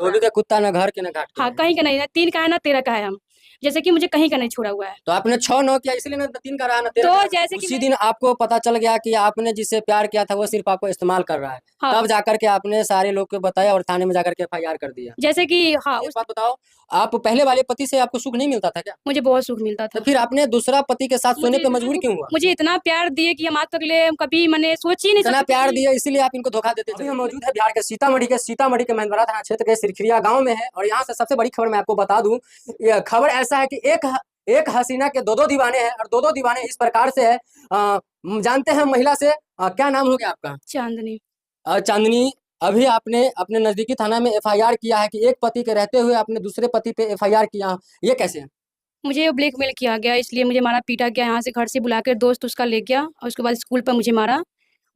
वो भी क्या कुत्ता ना घर के ना घाट के हाँ, है। कहीं का नहीं है, 3 का है ना 13 का है हम। जैसे कि मुझे कहीं का नहीं छोड़ा हुआ है। तो आपने 6-9 किया इसलिए ना 3 का रहा ना 13 तो का रहा। जैसे कि उसी मैं दिन आपको पता चल गया कि आपने जिससे प्यार किया था वो सिर्फ आपको इस्तेमाल कर रहा है। हाँ, तब जाकर के आपने सारे लोग को बताया और थाने में जाकर के एफआईआर कर दिया। जैसे कि हाँ, एक उस बात बताओ, आप पहले वाले पति से आपको सुख नहीं मिलता था क्या? मुझे बहुत सुख मिलता तो था। फिर आपने दूसरा पति के साथ सोने मुझे पे इतना मजबूर क्यों हुआ? मुझे इतना प्यार दिए कि हम आज तक ले कभी मैंने सोच ही नहीं इतना सकती थी प्यार कि दिया इसीलिए आप इनको धोखा देते थे। अभी हम मौजूद है बिहार के सीतामढ़ी के महेंद्रवाड़ा थाना क्षेत्र के सिरखिरिया गांव में है और यहाँ से सबसे बड़ी खबर मैं आपको बता दूं। यह खबर ऐसा है कि एक हसीना के दो दीवाने हैं और दो दीवाने इस प्रकार से है। जानते हैं महिला से क्या नाम हो गया आपका? चांदनी। चांदनी। अभी आपने अपने नजदीकी थाना में एफआईआर किया है कि एक पति के रहते हुए आपने दूसरे पति पे एफआईआर किया, ये कैसे? मुझे ब्लैकमेल किया गया, इसलिए मुझे मारा पीटा गया, यहाँ से घर से बुलाकर दोस्त उसका ले गया और उसके बाद स्कूल पर मुझे मारा।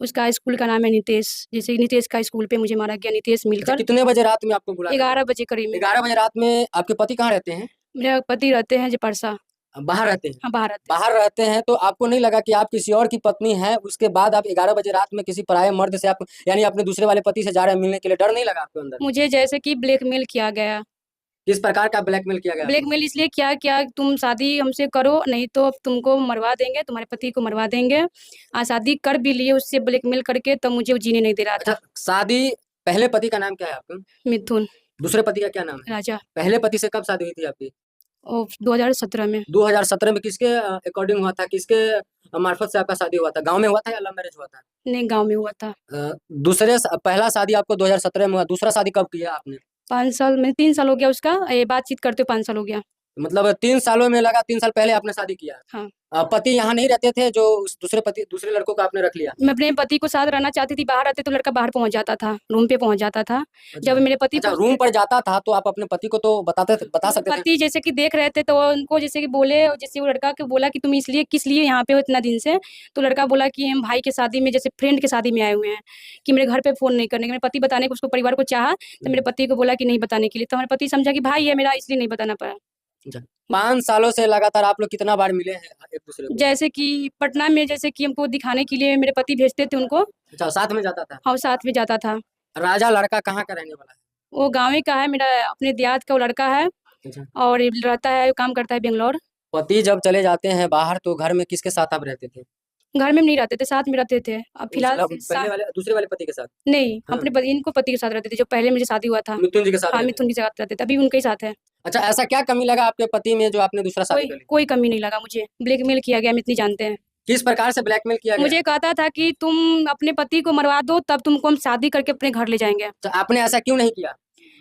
उसका स्कूल का नाम है नितेश, जैसे नितेश का स्कूल पे मुझे मारा गया, नितेश अच्छा, मिलकर। कितने बजे रात में आपको बुला कर 11 बजे करीब में। 11 बजे रात में आपके पति कहाँ रहते हैं? मेरे पति रहते हैं जपरसा। बाहर रहते हैं। हाँ, बाहर रहते हैं। बाहर रहते हैं तो आपको नहीं लगा कि आप किसी और की पत्नी है, उसके बाद आप 11 बजे रात में किसी पराये मर्द से आप यानी अपने दूसरे वाले पति से जा रहे हैं मिलने के लिए, डर नहीं लगा आपके अंदर? मुझे जैसे कि ब्लैकमेल किया गया। किस प्रकार का ब्लैकमेल किया गया आपको? ब्लैकमेल इसलिए किया क्या, तुम शादी हमसे करो नहीं तो तुमको मरवा देंगे, तुम्हारे पति को मरवा देंगे। शादी कर भी लिए उससे ब्लैकमेल करके, तो मुझे वो जीने नहीं दे रहा अच्छा, था। शादी पहले पति का नाम क्या है आपका? मिथुन दूसरे पति का क्या नाम है? राजा। पहले पति से कब शादी हुई थी आपकी? और 2017 में। 2017 में किसके अकॉर्डिंग हुआ था, किसके मार्फत से आपका शादी हुआ था? गांव में हुआ था या लव मैरिज हुआ था? नहीं, गांव में हुआ था। पहला शादी आपको 2017 में हुआ, दूसरा शादी कब किया आपने? 5 साल में, 3 साल हो गया उसका, ये बातचीत करते 5 साल हो गया। मतलब 3 सालों में लगा, 3 साल पहले आपने शादी किया। हाँ। पति यहाँ नहीं रहते थे जो उस दूसरे लड़कों को आपने रख लिया? मैं अपने पति को साथ रहना चाहती थी, बाहर रहते तो लड़का बाहर पहुंच जाता था, रूम पे पहुंच जाता था। अच्छा। जब मेरे पति अच्छा, रूम पहुंचते पर जाता था तो आप अपने पति को तो बता मेरे सकते थे। पति जैसे कि देख रहे थे तो उनको जैसे कि बोले, जैसे वो लड़का को बोला कि तुम इसलिए किस लिए यहाँ पे हो इतना दिन से। तो लड़का बोला कि हम भाई के शादी में, जैसे फ्रेंड के शादी में आए हुए हैं, कि मेरे घर पे फोन नहीं करने का। मेरे पति बताने को, उसको परिवार को चाहा, तो मेरे पति को बोला कि नहीं बताने के लिए, तो हमारे पति समझा कि भाई है मेरा, इसलिए नहीं बताना पड़ा। अच्छा, 5 सालों से लगातार आप लोग कितना बार मिले हैं एक दूसरे को? जैसे कि पटना में, जैसे कि हमको दिखाने के लिए मेरे पति भेजते थे उनको। अच्छा, साथ में जाता था। और साथ में जाता था। राजा लड़का कहाँ का रहने वाला है? वो गाँव का है, मेरा अपने देहात का वो लड़का है। अच्छा। और ये रहता है, काम करता है बेंगलोर। पति जब चले जाते हैं बाहर तो घर में किसके साथ आप रहते थे? घर में नहीं रहते थे, साथ में रहते थे। अब फिलहाल पहले वाले दूसरे वाले पति के साथ? नहीं, हाँ। अपने पति, इनको पति के साथ रहते थे, जो पहले मुझे शादी हुआ था। मिथुन जी के साथ हाँ, रहते मिथुन थे। के साथ रहते थे, अभी उनके ही साथ है। अच्छा, ऐसा क्या कमी लगा आपके पति में जो आपने दूसरा शादी कर कोई लिया? कोई कमी नहीं लगा मुझे। ब्लैकमेल किया गया, हम इतनी जानते हैं। किस प्रकार से ब्लैकमेल किया गया? मुझे कहता था कि तुम अपने पति को मरवा दो, तब तुमको हम शादी करके अपने घर ले जाएंगे। तो आपने ऐसा क्यों नहीं किया?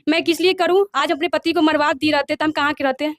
मैं किस लिए करूं? आज अपने पति को मरवा दी रहते तो हम कहाँ के रहते?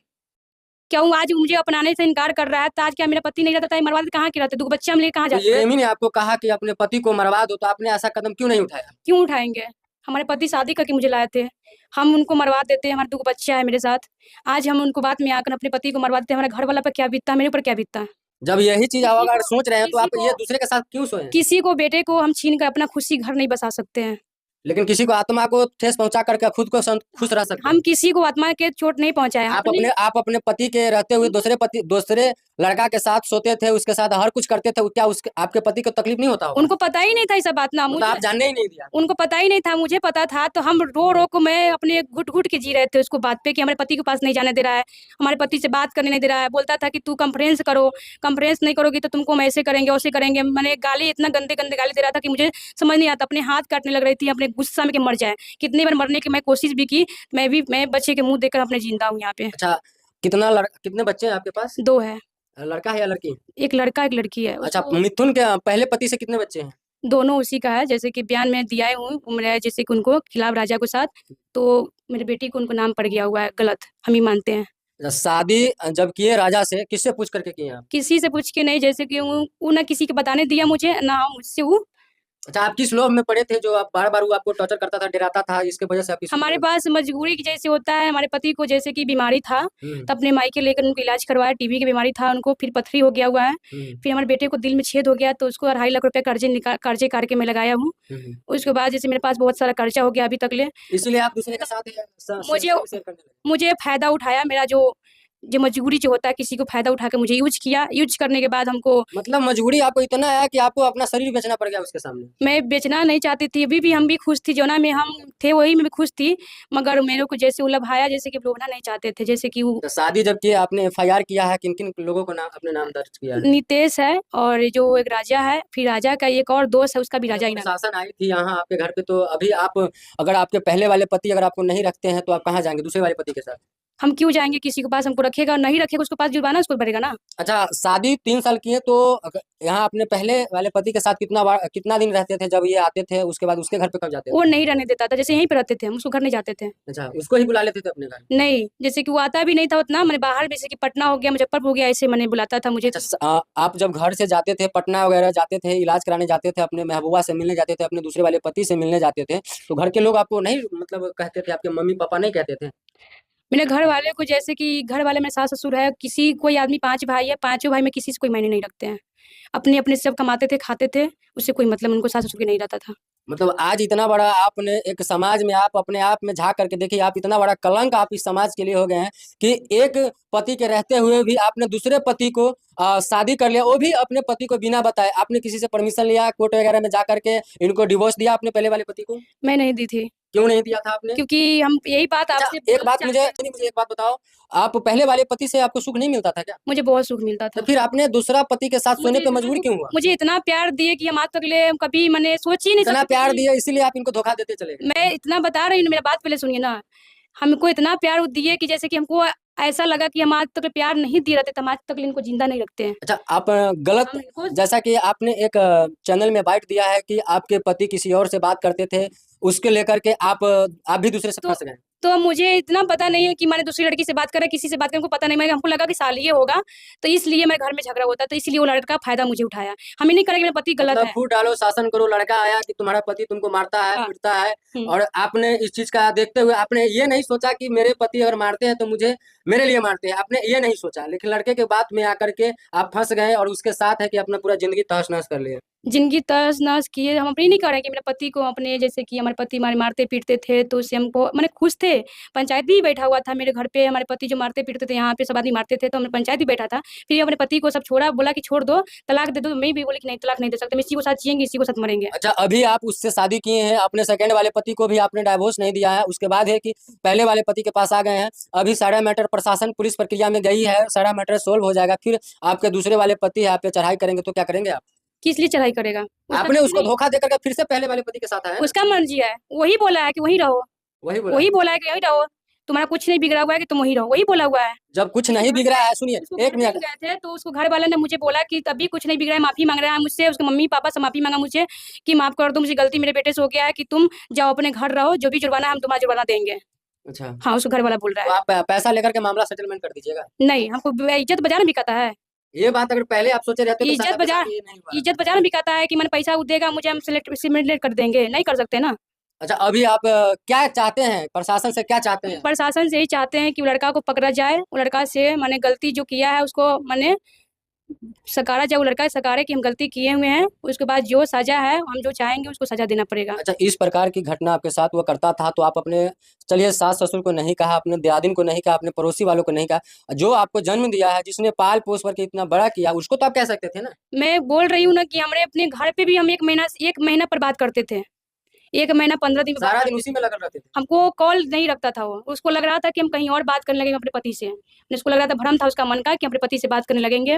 क्यों आज मुझे अपनाने से इनकार कर रहा है? तो आज क्या मेरा पति नहीं रहता था, मरवा देते, कहाँ के रहते? 2 बच्चे हम लेके कहाँ तो जाते? ये एमी ने आपको कहा कि अपने पति को मरवा दो, तो आपने ऐसा कदम क्यों नहीं उठाया? क्यों उठाएंगे? हमारे पति शादी करके मुझे लाए थे, हम उनको मरवा देते। हमारे 2 बच्चा है मेरे साथ। आज हम उनको बात में आकर अपने पति को मरवा देते, हमारे घर वाला पर क्या बीतता, मेरे ऊपर क्या बीतता। जब यही चीज आप किसी अगर को सोच रहे हैं तो किसी आप को ये दूसरे के साथ क्यों सोए हैं? किसी को बेटे को हम छीन कर अपना खुशी घर नहीं बसा सकते हैं। लेकिन किसी को आत्मा को ठेस पहुंचा करके खुद को खुश रह सकते हम हैं। किसी को आत्मा के चोट नहीं पहुंचाए, हम अपनी आप अपने पति के रहते हुए दूसरे लड़का के साथ सोते थे, उसके साथ हर कुछ करते थे, क्या उसके आपके पति को तकलीफ नहीं होता होगा? उनको पता ही नहीं था ये सब बात ना, मतलब मुझे आप जानने ही नहीं दिया। उनको पता ही नहीं था, मुझे पता था। तो हम रो रो को मैं अपने घुट घुट के जी रहे थे उसको बात पे, कि हमारे पति के पास नहीं जाने दे रहा है, हमारे पति से बात करने नहीं दे रहा है। बोलता था कि तू कॉन्फ्रेंस करो, कॉन्फ्रेंस नहीं करोगी तो तुमको हम ऐसे करेंगे वैसे करेंगे। मैंने गाली, इतना गंदे गंदे गाली दे रहा था कि मुझे समझ नहीं आता। अपने हाथ काटने लग रही थी, अपने गुस्सा में कि मर जाए। कितनी बार मरने की मैं कोशिश भी की। मैं बच्चे के मुंह देखकर अपने जिंदा हूँ यहाँ पे। अच्छा, कितने बच्चे हैं आपके पास? 2 है, लड़का है या लड़की? एक लड़का एक लड़की है। अच्छा, उसको मिथुन के पहले पति से कितने बच्चे हैं? दोनों उसी का है, जैसे कि बयान में दिया हूँ मेरा, जैसे कि उनको खिलाफ राजा के साथ। तो मेरी बेटी को उनको नाम पड़ गया हुआ है गलत, हम ही मानते हैं। अच्छा, शादी जब किए राजा से किससे पूछ करके किए आप? किसी से पूछ के नहीं, जैसे कि वो ना किसी के बताने दिया मुझे, ना मुझसे वो। अच्छा, आप किस लोभ में पड़े थे जो आप बार बार वो आपको टॉर्चर करता था, डराता था, इसके वजह से आप इस हमारे पास मजबूरी की जैसे होता है, हमारे पति को जैसे कि बीमारी था, हम्म। तो अपने मायके लेकर उनको इलाज करवाया। टीबी की बीमारी था उनको, फिर पथरी हो गया हुआ है। फिर हमारे बेटे को दिल में छेद हो गया, तो उसको 2.5 लाख रुपए कर्जे करके मैं लगाया हूँ। उसके बाद जैसे मेरे पास बहुत सारा कर्जा हो गया अभी तक ले। इसलिए आप दूसरे के साथ मुझे शेयर करने लगे? मुझे फायदा उठाया मेरा, जो जो मजबूरी जो होता है किसी को फायदा उठा के मुझे यूज किया, यूज करने के बाद हमको मतलब मजबूरी आपको इतना है कि आपको अपना शरीर बेचना पड़ गया उसके सामने। मैं बेचना नहीं चाहती थी, अभी भी हम भी खुश थी, जोना में हम थे वही में भी खुश थी, मगर मेरे को जैसे उलझाया, जैसे कि लोभना नहीं चाहते थे, जैसे कि वो तो शादी जब की आपने एफआईआर किया है, किन किन लोगों को नाम अपने नाम दर्ज किया है? नितेश है और जो एक राजा है, फिर राजा का एक और दोस्त है उसका भी जब राजा ही नाम है। प्रशासन आई थी यहाँ आपके घर पे, तो अभी आप, अगर आपके पहले वाले पति अगर आपको नहीं रखते हैं तो आप कहाँ जाएंगे दूसरे वाले पति के साथ? हम क्यों जाएंगे किसी के पास, हमको रखेगा और नहीं रखेगा उसके पास जुर्माना उसको भरेगा ना। अच्छा, शादी 3 साल की है तो यहाँ अपने पहले वाले पति के साथ कितना दिन रहते थे जब ये आते थे, उसके बाद उसके घर पे कब जाते थे? वो नहीं रहने देता था, जैसे यहीं पे रहते थे हम, उसको घर नहीं जाते थे। अच्छा, उसको ही बुला लेते थे अपने घर? नहीं, जैसे कि वो आता भी नहीं था उतना, मैंने बाहर जैसे कि पटना हो गया, मुजफ्फरपुर हो गया, ऐसे मैंने बुलाता था मुझे। अच्छा, आप जब घर से जाते थे पटना वगैरह जाते थे, इलाज कराने जाते थे, अपने महबूबा से मिलने जाते थे, अपने दूसरे वाले पति से मिलने जाते थे, तो घर के लोग आपको नहीं मतलब कहते थे, आपके मम्मी पापा नहीं कहते थे? मेरे घर वाले को, जैसे कि घर वाले मेरे सास ससुर है, किसी कोई आदमी 5 भाई है, 5 भाई में किसी से कोई मायने नहीं रखते हैं, अपने अपने सब कमाते थे खाते थे, उससे कोई मतलब उनको सास ससुर के नहीं रहता था। मतलब आज इतना बड़ा आपने एक समाज में, आप अपने आप में झांक करके देखिए, आप इतना बड़ा कलंक आप इस समाज के लिए हो गए हैं कि एक पति के रहते हुए भी आपने दूसरे पति को शादी कर लिया, वो भी अपने पति को बिना बताए। आपने किसी से परमिशन लिया कोर्ट वगैरह में जा करके, इनको डिवोर्स दिया अपने पहले वाले पति को? मैं नहीं दी थी, क्यों नहीं दिया था आपने? क्योंकि हम यही बात अच्छा, आपसे एक बात मुझे एक बात बताओ, आप पहले वाले पति से आपको सुख नहीं मिलता था क्या? मुझे बहुत सुख मिलता तो था। फिर आपने दूसरा पति के साथ सोने पे मजबूर क्यों हुआ? मुझे इतना प्यार दिए कि हम आज तक ले कभी मैंने सोच ही नहीं इतना सकती प्यार थी। दिया इसीलिए आप इनको धोखा देते चले गए? मैं इतना बता रही हूँ, मेरा बात पहले सुनिए ना। हमको इतना प्यार दिए कि जैसे कि हमको ऐसा लगा कि हम आज तक प्यार नहीं दिए रहते, तो हम आज तक इनको जिंदा नहीं रखते हैं। अच्छा, आप गलत, हम इनको जैसा कि आपने एक चैनल में बाइट दिया है कि आपके पति किसी और से बात करते थे, उसके लेकर के आप भी दूसरे से तो फंस गए। तो मुझे इतना पता नहीं है कि मैंने दूसरी लड़की से बात करा, किसी से बात करें, हमको पता नहीं, मैं हमको लगा कि साली ये होगा, तो इसलिए मेरे घर में झगड़ा होता, तो इसलिए वो लड़का फायदा मुझे उठाया। हम ही नहीं करेंगे, मेरा पति गलत मतलब है। फूट डालो शासन करो, लड़का आया कि तुम्हारा पति तुमको मारता है हाँ। पीटता है, और आपने इस चीज का देखते हुए आपने ये नहीं सोचा कि मेरे पति अगर मारते हैं तो मुझे मेरे लिए मारते हैं, आपने ये नहीं सोचा, लेकिन लड़के के बात में आकर के आप फंस गए और उसके साथ है कि अपना पूरा जिंदगी तहस नहस कर लिए। जिंदगी तहस नहस किए, हम अपनी नहीं कर रहे कि मेरे पति को अपने, जैसे कि हमारे पति हमारे मारते पीटते थे तो उससे हमको मैंने खुश थे। पंचायत भी बैठा हुआ था मेरे घर पे, हमारे पति जो मारते पीटते थे, यहाँ पे सब आदमी मारते थे, तो हमने पंचायत भी बैठा था। फिर अपने पति को सब छोड़ा, बोला कि छोड़ दो, तलाक दे दो। मैं भी बोली कि नहीं, तलाक नहीं दे सकते, हम इसी को साथ जिएंगे, इसी को साथ मरेंगे। अच्छा, अभी आप उससे शादी किए हैं, अपने सेकंड वाले पति को भी आपने डाइवोर्स नहीं दिया है, उसके बाद है कि पहले वाले पति के पास आ गए हैं। अभी सारा मैटर प्रशासन पुलिस प्रक्रिया में गई है, सारा मैटर सोल्व हो जाएगा, फिर आपके दूसरे वाले पति है आप पे चढ़ाई करेंगे तो क्या करेंगे आप? किस लिए चढ़ाई करेगा? आपने उसको धोखा देकर के फिर से पहले वाले पति के साथ आया ना? उसका मर्जी है, वही बोला है कि वहीं रहो, वही बोला। वही बोला है कि यहीं रहो, तुम्हारा कुछ नहीं बिगड़ा हुआ है कि तुम वहीं रहो, वही बोला हुआ है। जब कुछ नहीं बिग रहा है, सुनिए उसको एक घर लेके मिनट, गए थे तो उसको घर वाले ने मुझे बोला कि तभी कुछ नहीं बिगड़ा है, माफी मांग रहा है मुझसे, उसके मम्मी पापा से माफी मांगा मुझे कि माफ कर दो, मुझे गलती मेरे बेटे से हो गया है, कि तुम जाओ अपने घर रहो, जो भी जुर्माना है हम तुम्हारा जुर्माना देंगे। अच्छा, हाँ, उसको घर वाला बोल रहा तो है। आप पैसा लेकर के मामला सेटलमेंट कर दीजिएगा। नहीं, हमको इज्जत बाजार में बिकाता है, ये बात अगर पहले आप सोचे रहते तो शायद इज्जत आपके बाजार, साथ ये नहीं हुआ। इज्जत बाजार में बिकाता है कि मैंने पैसा वो देगा मुझे, हम सिलेक्ट कर देंगे, नहीं कर सकते ना। अच्छा, अभी आप क्या चाहते हैं, प्रशासन से क्या चाहते हैं? प्रशासन से यही चाहते हैं कि वो लड़का को पकड़ा जाए, वो लड़का से मैंने गलती जो किया है उसको मैंने सकारा जाए, वो लड़का सकारे कि हम गलती किए हुए हैं, उसके बाद जो सजा है हम जो चाहेंगे उसको सजा देना पड़ेगा। अच्छा, इस प्रकार की घटना आपके साथ वो करता था तो आप अपने, चलिए सास ससुर को नहीं कहा, अपने दियादिन को नहीं कहा, अपने पड़ोसी वालों को नहीं कहा, जो आपको जन्म दिया है, जिसने पाल पोस करके इतना बड़ा किया, उसको तो आप कह सकते थे ना? मैं बोल रही हूँ ना कि हमारे अपने घर पे भी हम एक महीना पर बात करते थे, 1 महीना 15 दिन सारा दिन उसी में लगे रहते थे? हमको कॉल नहीं रखता था वो, उसको लग रहा था कि हम कहीं और बात करने लगेंगे अपने पति से, उसको लग रहा था, भ्रम था उसका मन का कि अपने पति से बात करने लगेंगे।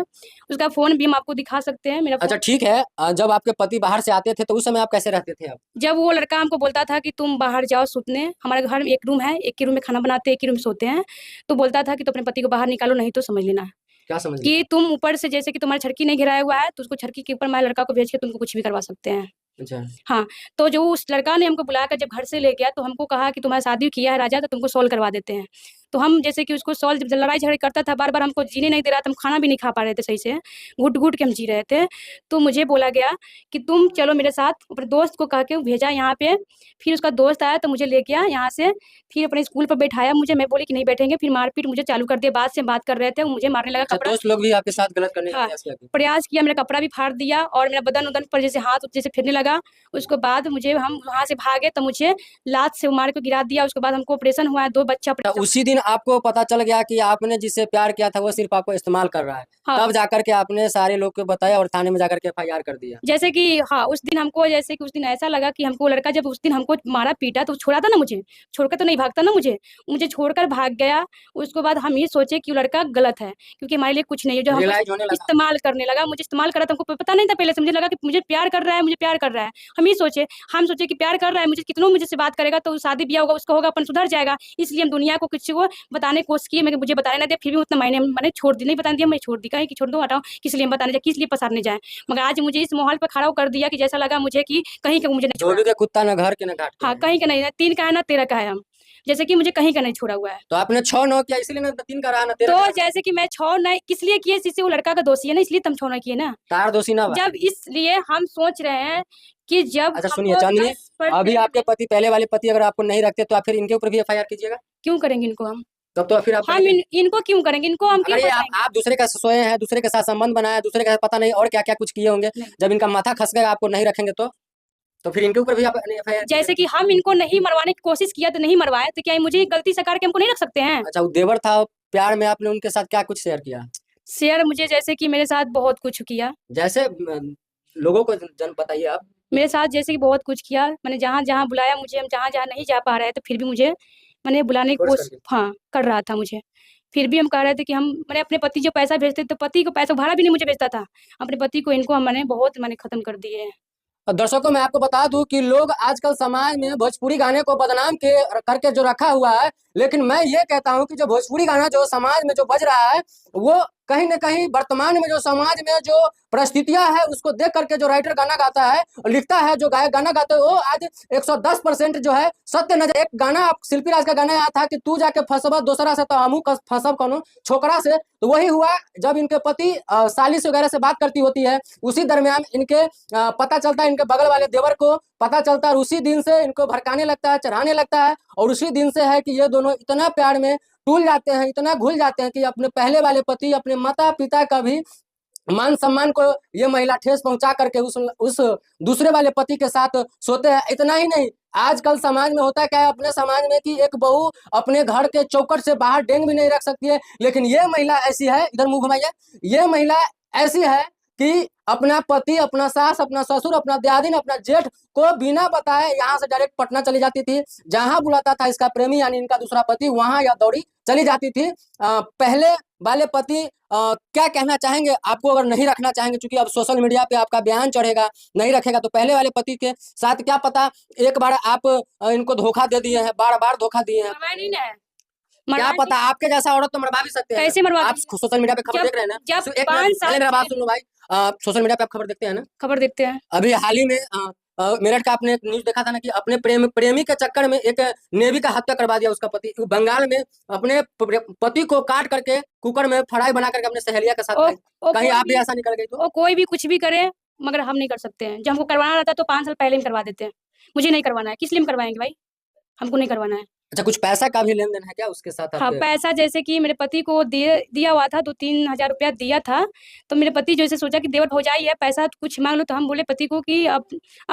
उसका फोन भी हम आपको दिखा सकते हैं, मेरा अच्छा ठीक है, जब आपके पति बाहर से आते थे तो उस समय आप कैसे रहते थे आप? जब वो लड़का हमको बोलता था कि तुम बाहर जाओ सुतने, हमारे घर में एक रूम है, एक ही रूम में खाना बनाते, एक ही रूम में सोते हैं, तो बोलता था कि तो अपने पति को बाहर निकालो, नहीं तो समझ लेना क्या समझ कि तुम ऊपर से, जैसे कि तुम्हारी छड़की नहीं घिराया हुआ है, तो उसको छड़की के ऊपर हमारे लड़का को भेज के तुमको कुछ भी करवा सकते हैं। अच्छा, हाँ, तो जो उस लड़का ने हमको बुलाकर जब घर से ले गया तो हमको कहा कि तुम्हारा शादी किया है राजा, तो तुमको सॉल्व करवा देते हैं। तो हम जैसे कि उसको सॉल्व, जब लड़ाई झगड़े करता था बार बार, हमको जीने नहीं दे रहा था, हम खाना भी नहीं खा पा रहे थे सही से, घुट घुट के हम जी रहे थे। तो मुझे बोला गया कि तुम चलो मेरे साथ, अपने दोस्त को कह के भेजा यहाँ पे, फिर उसका दोस्त आया तो मुझे ले गया यहाँ से, फिर अपने स्कूल पर बैठाया मुझे, मैं बोली कि नहीं बैठेंगे, फिर मारपीट मुझे चालू कर दिया, बाद से बात कर रहे थे, वो मुझे मारने लगा, अच्छा, कपड़ा दोस्त लोग भी आपके साथ गलत करने का हाँ, प्रयास किया? प्रयास किया, मेरा कपड़ा भी फाड़ दिया और मेरा बदन उदन पर जैसे हाथ जैसे फिरने लगा। उसके बाद मुझे, हम वहाँ से भागे तो मुझे लात से मार के गिरा दिया। उसके बाद हमको ऑपरेशन हुआ है, 2 बच्चा उसी दिन आपको पता चल गया कि आपने जिससे प्यार किया था वो सिर्फ आपको इस्तेमाल कर रहा है, हाँ। तब जाकर के आपने सारे लोग को बताया और थाने में जाकर के FIR कर दिया। जैसे कि हाँ, उस दिन हमको जैसे कि उस दिन ऐसा लगा कि हमको लड़का जब उस दिन हमको मारा पीटा तो छोड़ा था ना, मुझे छोड़कर तो नहीं भागता ना, मुझे छोड़कर भाग गया। उसके बाद हम ये सोचे कि वो लड़का गलत है, क्योंकि हमारे लिए कुछ नहीं है, जो हमको रियलाइज होने लगा। इस्तेमाल करने लगा, मुझे इस्तेमाल करा था, हमको पता नहीं था पहले से, मुझे लगा कि मुझे प्यार कर रहा है, मुझे प्यार कर रहा है। हम सोचे कि प्यार कर रहा है, मुझे कितनों मुझे से बात करेगा तो शादी ब्याह होगा, उसका होगा, अपन सुधर जाएगा। इसलिए हम दुनिया को किसी को बताने की कोशिश की, मैं मुझे बताने ना दिया, फिर भी उतना मैंने छोड़ दी, नहीं बताने दिया, मैं छोड़ दी, कहीं कि छोड़ दो, हटाओ, किस लिए हम बताने जाए, किस लिए पसारने जाए। मगर आज मुझे इस माहौल पर खड़ा कर दिया कि जैसा लगा मुझे कि कहीं का मुझे नहीं छोड़ा। धोबी का कुत्ता न घर के न घाट के हाँ, है। कहीं का नहीं है, 3 का है ना 13 का है हम, जैसे कि मुझे कहीं का नहीं छोड़ा हुआ है। तो आपने 6-9 किया इसलिए ना 3 का रहा ना 13 तो का रहा। जैसे कि मैं 6 नहीं किस लिए किए, इससे वो लड़का का दोषी है ना, इसलिए तुम 6 नहीं किए ना। तार दोषी ना बा। जब इसलिए हम सोच रहे हैं कि जब अच्छा सुनिए हमको चांदनी, 10% अभी आपके पति पहले वाले पति अगर आपको नहीं रखते तो आप फिर इनके ऊपर भी FIR कीजिएगा, क्यों करेंगे इनको हम? तब तो फिर आप हम इनको क्यों करेंगे, इनको हम क्यों अगर ये फंसाएंगे? आप दूसरे का सोए हैं, दूसरे के साथ संबंध बनाया, दूसरे का पता नहीं और क्या क्या कुछ किए होंगे, नहीं। जब इनका माथा खस गया आपको नहीं रखेंगे तो फिर इनके ऊपर भी आप FIR जैसे कि हम इनको नहीं मरवाने की कोशिश किया तो नहीं मरवाए, तो क्या ये मुझे गलती से करके हमको नहीं रख सकते हैं? अच्छा वो देवर था, प्यार में आपने उनके साथ क्या कुछ शेयर किया? शेयर मुझे जैसे कि मेरे साथ बहुत कुछ किया, जैसे लोगों को जन बताइए आप। मेरे साथ जैसे कि बहुत कुछ किया, मैंने जहाँ जहाँ बुलाया मुझे, हम जहाँ जहाँ नहीं जा पा रहे थे फिर भी मुझे मैंने बुलाने की फोर्स कोशिश करके। हाँ कर रहा था मुझे। फिर भी हम कह रहे थे कि हम मैंने अपने पति जो पैसा भेजते तो पति को पैसा भाड़ा भी नहीं मुझे भेजता था, अपने पति को इनको मैंने बहुत खत्म कर दिए हैं। और दर्शकों मैं आपको बता दूं कि लोग आजकल समाज में भोजपुरी गाने को बदनाम के करके जो रखा हुआ है, लेकिन मैं ये कहता हूं कि जो भोजपुरी गाना जो समाज में जो बज रहा है वो कहीं न कहीं वर्तमान में जो समाज में जो परिस्थितियां है उसको देख करके जो राइटर गाना गाता है और लिखता है, जो गायक गाना गाता है वो आज 110% जो है सत्य नजर। एक गाना शिल्पी राज का गाना आया था कि तू जाके फंसबा दूसरा से तो हमू फंसब कोनो छोकरा से, तो वही हुआ जब इनके पति सालिश वगैरह से बात करती होती है, उसी दरमियान इनके पता चलता है, इनके बगल वाले देवर को पता चलता है, उसी दिन से इनको भड़काने लगता है, चढ़ाने लगता है, और उसी दिन से है कि ये दोनों इतना प्यार में टूल जाते हैं, इतना घुल जाते हैं कि अपने पहले वाले पति, अपने माता पिता का भी मान सम्मान को ये महिला ठेस पहुंचा करके उस दूसरे वाले पति के साथ सोते हैं। इतना ही नहीं, आजकल समाज में होता क्या है अपने समाज में कि एक बहू अपने घर के चौखट से बाहर डेंग भी नहीं रख सकती है, लेकिन ये महिला ऐसी है, इधर मुंह घुमाइए, ये महिला ऐसी है कि अपना पति, अपना सास, अपना ससुर, अपना दियादिन, अपना जेठ को बिना बताए यहाँ से डायरेक्ट पटना चली जाती थी। जहां बुलाता था इसका प्रेमी यानी इनका दूसरा पति, वहां या दौड़ी चली जाती थी। पहले वाले पति क्या कहना चाहेंगे आपको, अगर नहीं रखना चाहेंगे, क्योंकि अब सोशल मीडिया पे आपका बयान चढ़ेगा, नहीं रखेगा, तो पहले वाले पति के साथ क्या पता एक बार आप इनको धोखा दे दिए हैं, बार बार धोखा दिए हैं, क्या पता आपके जैसा औरत तो मरवा भी सकते हैं। कैसे मरवा? आप सोशल मीडिया पे खबर देख रहे हैं ना? जब एक मिनट पहले मेरा बात सुन लो भाई। सोशल मीडिया पे आप खबर देखते हैं ना? खबर देखते हैं। अभी हाल ही में मेरठ का आपने न्यूज देखा था ना कि अपने प्रेमी के चक्कर में एक नेवी का हत्या करवा दिया उसका पति। बंगाल में अपने पति को काट करके कुकर में फ्राई बना करके अपने सहेलिया के साथ खाई। कहीं आप भी ऐसा नहीं कर गई तो? कोई भी कुछ भी करे मगर हम नहीं कर सकते हैं। जब हमको करवाना रहता है तो 5 साल पहले ही करवा देते हैं। मुझे नहीं करवाना है, किस लिए हम करवाएंगे भाई, हमको नहीं करवाना है। अच्छा कुछ पैसा का भी लेन देन है क्या उसके साथ? हाँ, पैसा जैसे कि मेरे पति को दिया हुआ था, 2-3 हजार रुपया दिया था। तो मेरे पति जैसे सोचा कि देवर भौजाई है, पैसा कुछ मांग लो, तो हम बोले पति को कि अब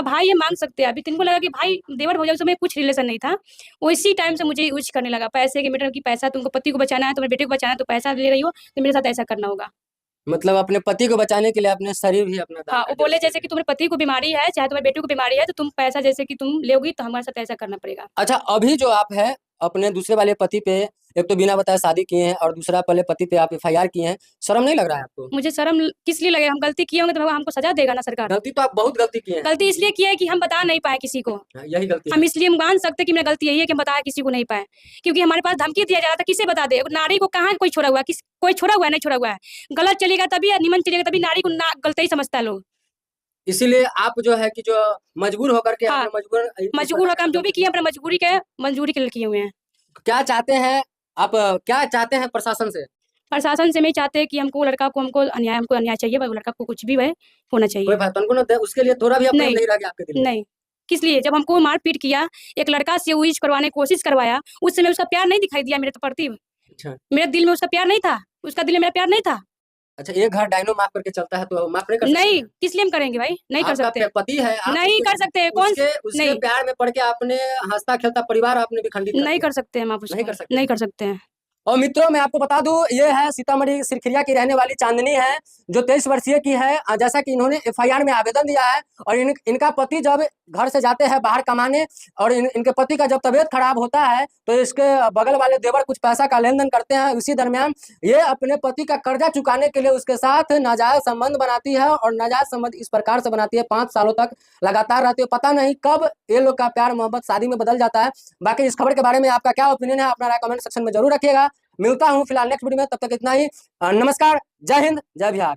भाई ये मांग सकते हैं। अभी तिनको लगा कि भाई देवर भौजाई से कुछ रिलेशन नहीं था, वो इसी टाइम से मुझे यूज करने लगा पैसे के मैटर की। पैसा तुमको पति को बचाना है, तुम्हारे बेटे को बचाना है, तो पैसा ले रही हो तो मेरे साथ ऐसा करना होगा। मतलब अपने पति को बचाने के लिए अपने शरीर भी अपना हाँ, वो बोले जैसे कि तुम्हारे पति को बीमारी है, चाहे तुम्हारे बेटे को बीमारी है, तो तुम पैसा जैसे कि तुम लोगी तो हमारे साथ ऐसा करना पड़ेगा। अच्छा अभी जो आप है अपने दूसरे वाले पति पे एक तो बिना बताए शादी किए हैं और दूसरा वाले पति पे आप FIR किए हैं, शर्म नहीं लग रहा है आपको? मुझे शर्म किस लिए लगे? हम गलती किए होंगे तो हमको सजा देगा ना सरकार। गलती तो आप बहुत गलती किए हैं। गलती इसलिए किया है कि हम बता नहीं पाए किसी को। यही गलती हम इसलिए हम मान सकते कि मेरी गलती यही है कि हम बताया किसी को नहीं पाए, क्योंकि हमारे पास धमकी दिया जा रहा था किसे बता दे। नारी को कहाँ कोई छोड़ा हुआ है? कोई छोड़ा हुआ है? नहीं छोड़ा हुआ है। गलत चलेगा तभी, निमन चलेगा तभी। नारी को गलत ही समझता है लोग, इसीलिए आप जो है कि जो मजबूर होकर के हाँ, मजबूर होकर हम जो भी किए अपने मजबूरी के लिए किए हुए हैं। क्या चाहते हैं आप, क्या चाहते हैं प्रशासन से? प्रशासन से मैं चाहते हैं कि हमको हमको अन्याय चाहिए, वो लड़का को कुछ भी वह होना चाहिए। कोई बात उनको ना दे, उसके लिए थोड़ा भी अपना नहीं रह गया आपके दिल में? नहीं, किस लिए? जब हमको मारपीट किया, एक लड़का से यूज करवाने की कोशिश करवाया, उस समय उसका प्यार नहीं दिखाई दिया मेरे प्रति। अच्छा, मेरे दिल में उसका प्यार नहीं था, उसका दिल में मेरा प्यार नहीं था। अच्छा एक घर डायनो माफ करके चलता है तो माफ नहीं कर सकते? नहीं, किस लिए हम करेंगे भाई? नहीं कर सकते। पति है, नहीं कर सकते। कौन उसके प्यार में पड़ के आपने हंसता खेलता परिवार आपने भी खंडित नहीं कर सकते हम, आप नहीं कर सकते। नहीं कर सकते हैं। और मित्रों मैं आपको बता दूं, ये है सीतामढ़ी सिरखिरिया की रहने वाली चांदनी है, जो 23 वर्षीय की है। जैसा कि इन्होंने एफआईआर में आवेदन दिया है, और इनका पति जब घर से जाते हैं बाहर कमाने, और इनके पति का जब तबीयत खराब होता है, तो इसके बगल वाले देवर कुछ पैसा का लेन देन करते हैं। इसी दरमियान ये अपने पति का कर्जा चुकाने के लिए उसके साथ नाजायज संबंध बनाती है, और नाजायज संबंध इस प्रकार से बनाती है 5 सालों तक लगातार रहती है। पता नहीं कब ये लोग का प्यार मोहब्बत शादी में बदल जाता है। बाकी इस खबर के बारे में आपका क्या ओपिनियन है, अपना राय कमेंट सेक्शन में जरूर रखिएगा। मिलता हूं फिलहाल नेक्स्ट वीडियो में, तब तक इतना ही। नमस्कार, जय हिंद, जय बिहार।